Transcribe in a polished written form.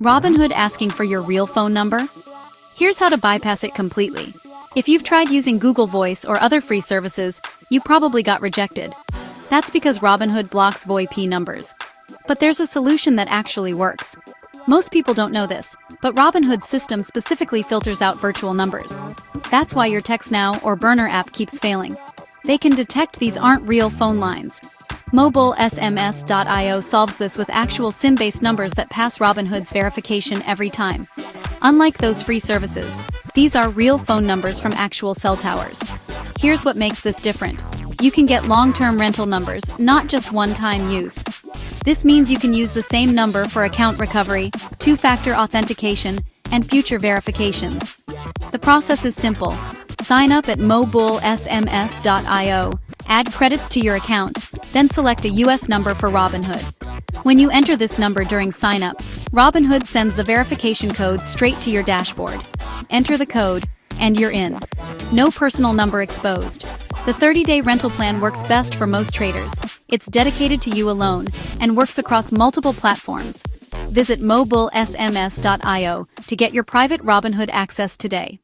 Robinhood asking for your real phone number? Here's how to bypass it completely. If you've tried using Google Voice or other free services, you probably got rejected. That's because Robinhood blocks VoIP numbers. But there's a solution that actually works. Most people don't know this, but Robinhood's system specifically filters out virtual numbers. That's why your TextNow or Burner app keeps failing. They can detect these aren't real phone lines. MobileSMS.io solves this with actual SIM-based numbers that pass Robinhood's verification every time. Unlike those free services, these are real phone numbers from actual cell towers. Here's what makes this different. You can get long-term rental numbers, not just one-time use. This means you can use the same number for account recovery, two-factor authentication, and future verifications. The process is simple. Sign up at MobileSMS.io, add credits to your account, then select a US number for Robinhood. When you enter this number during sign-up, Robinhood sends the verification code straight to your dashboard. Enter the code, and you're in. No personal number exposed. The 30-day rental plan works best for most traders. It's dedicated to you alone and works across multiple platforms. Visit MobileSMS.io to get your private Robinhood access today.